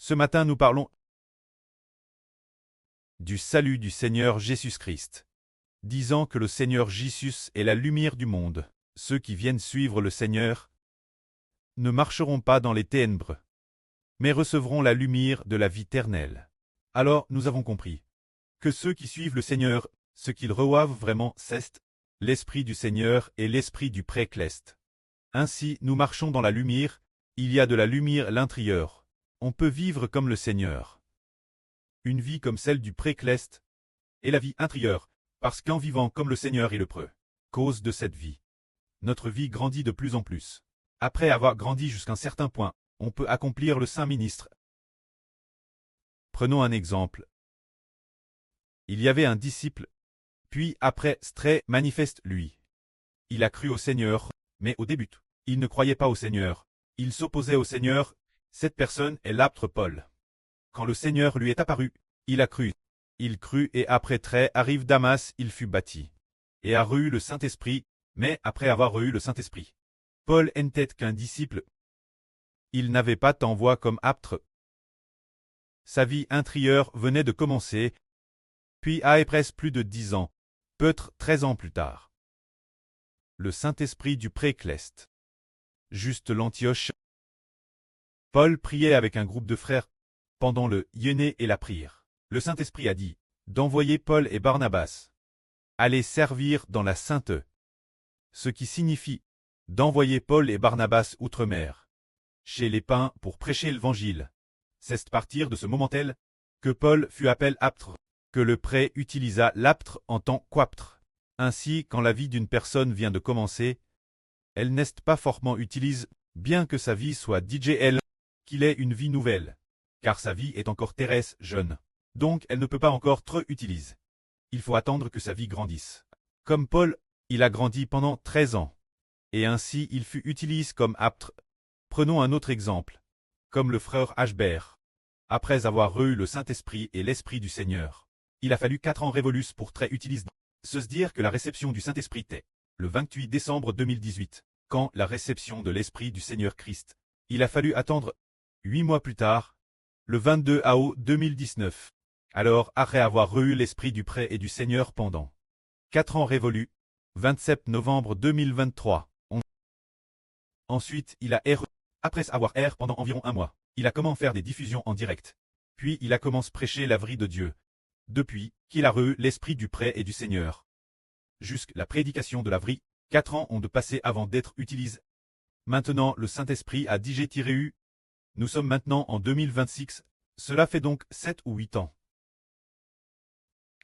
Ce matin, nous parlons du salut du Seigneur Jésus-Christ. Disant que le Seigneur Jésus est la lumière du monde, ceux qui viennent suivre le Seigneur ne marcheront pas dans les ténèbres, mais recevront la lumière de la vie éternelle. Alors nous avons compris que ceux qui suivent le Seigneur, ce qu'ils reçoivent vraiment, c'est l'Esprit du Seigneur et l'Esprit du Précleste. Ainsi, nous marchons dans la lumière, il y a de la lumière à l'intérieur. On peut vivre comme le Seigneur. Une vie comme celle du Précleste est la vie intérieure, parce qu'en vivant comme le Seigneur est le cause de cette vie, notre vie grandit de plus en plus. Après avoir grandi jusqu'à un certain point, on peut accomplir le saint ministre. Prenons un exemple. Il y avait un disciple, puis après, très manifeste lui. Il a cru au Seigneur, mais au début, il ne croyait pas au Seigneur. Il s'opposait au Seigneur. Cette personne est l'apôtre Paul. Quand le Seigneur lui est apparu, il a cru. Il crut et après très arrive Damas, il fut bâti. Et a reçu le Saint-Esprit, mais après avoir reçu le Saint-Esprit, Paul n'était qu'un disciple. Il n'avait pas tant voix comme apôtre. Sa vie intérieure venait de commencer, puis après plus de 10 ans, peut-être 13 ans plus tard. Le Saint-Esprit du Précleste. Juste l'Antioche. Paul priait avec un groupe de frères pendant le jeûne et la prière. Le Saint-Esprit a dit d'envoyer Paul et Barnabas aller servir dans la Sainte, ce qui signifie d'envoyer Paul et Barnabas outre-mer, chez les païens pour prêcher l'Évangile. C'est à partir de ce moment-là que Paul fut appelé apôtre, que le prêtre utilisa l'apôtre en tant qu'apôtre. Ainsi, quand la vie d'une personne vient de commencer, elle n'est pas forcément utilise, bien que sa vie soit DJL, qu'il ait une vie nouvelle, car sa vie est encore terrestre, jeune. Donc elle ne peut pas encore trop utiliser. Il faut attendre que sa vie grandisse. Comme Paul, il a grandi pendant 13 ans. Et ainsi il fut utilisé comme apôtre. Prenons un autre exemple. Comme le frère Ashbert. Après avoir reçu le Saint-Esprit et l'Esprit du Seigneur, il a fallu 4 ans révolus pour très utiliser. Se dire que la réception du Saint-Esprit était le 28 décembre 2018, quand la réception de l'Esprit du Seigneur Christ. Il a fallu attendre 8 mois plus tard, le 22 août 2019. Alors, après avoir reçu l'Esprit du Prêtre et du Seigneur pendant 4 ans révolus, 27 novembre 2023. Ensuite, il a après avoir pendant environ 1 mois, il a commencé à faire des diffusions en direct. Puis il a commencé à prêcher la vraie de Dieu. Depuis qu'il a reçu l'Esprit du Prêtre et du Seigneur. Jusqu'à la prédication de la vraie, 4 ans ont de passé avant d'être utilisés. Maintenant, le Saint-Esprit a digéré. Nous sommes maintenant en 2026, cela fait donc 7 ou 8 ans.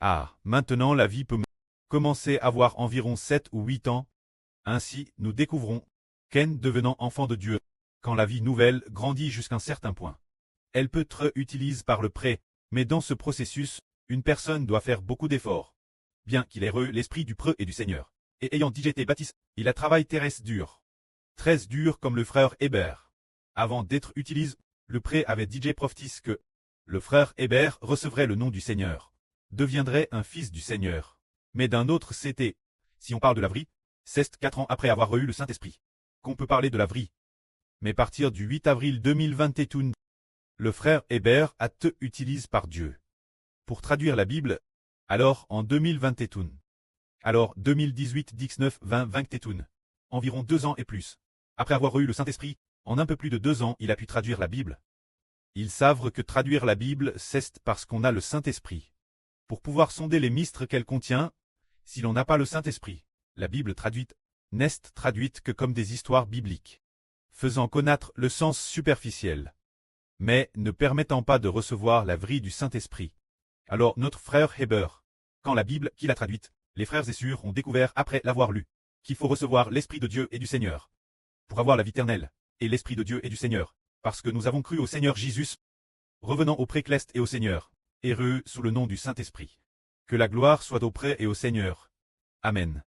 Ah, maintenant la vie peut commencer à avoir environ 7 ou 8 ans. Ainsi, nous découvrons qu'en devenant enfant de Dieu, quand la vie nouvelle grandit jusqu'à un certain point, elle peut être utilisée par le prêtre, mais dans ce processus, une personne doit faire beaucoup d'efforts. Bien qu'il ait reçu l'Esprit du Prêtre et du Seigneur, et ayant déjà été baptisé, il a travaillé terrestre dur. Très dur comme le frère Hébert. Avant d'être utilisé, le prêtre avait dit prophétisé que le frère Hébert recevrait le nom du Seigneur, deviendrait un fils du Seigneur. Mais d'un autre c'était, si on parle de la vraie, c'est 4 ans après avoir reçu le Saint-Esprit, qu'on peut parler de la vraie. Mais à partir du 8 avril 2021, le frère Hébert a été utilisé par Dieu pour traduire la Bible, alors en 2021. Alors 2018, 19, 20, 21. Environ 2 ans et plus. Après avoir eu le Saint-Esprit, en un peu plus de 2 ans, il a pu traduire la Bible. Ils savent que traduire la Bible, c'est parce qu'on a le Saint-Esprit. Pour pouvoir sonder les mystères qu'elle contient, si l'on n'a pas le Saint-Esprit, la Bible traduite, n'est traduite que comme des histoires bibliques, faisant connaître le sens superficiel, mais ne permettant pas de recevoir la vraie du Saint-Esprit. Alors notre frère Hébert, quand la Bible qu'il a traduite, les frères et sœurs ont découvert après l'avoir lu, qu'il faut recevoir l'Esprit de Dieu et du Seigneur, pour avoir la vie éternelle, et l'Esprit de Dieu et du Seigneur, parce que nous avons cru au Seigneur Jésus, revenant au Précleste et au Seigneur, et sous le nom du Saint-Esprit. Que la gloire soit au Prêtre et au Seigneur. Amen.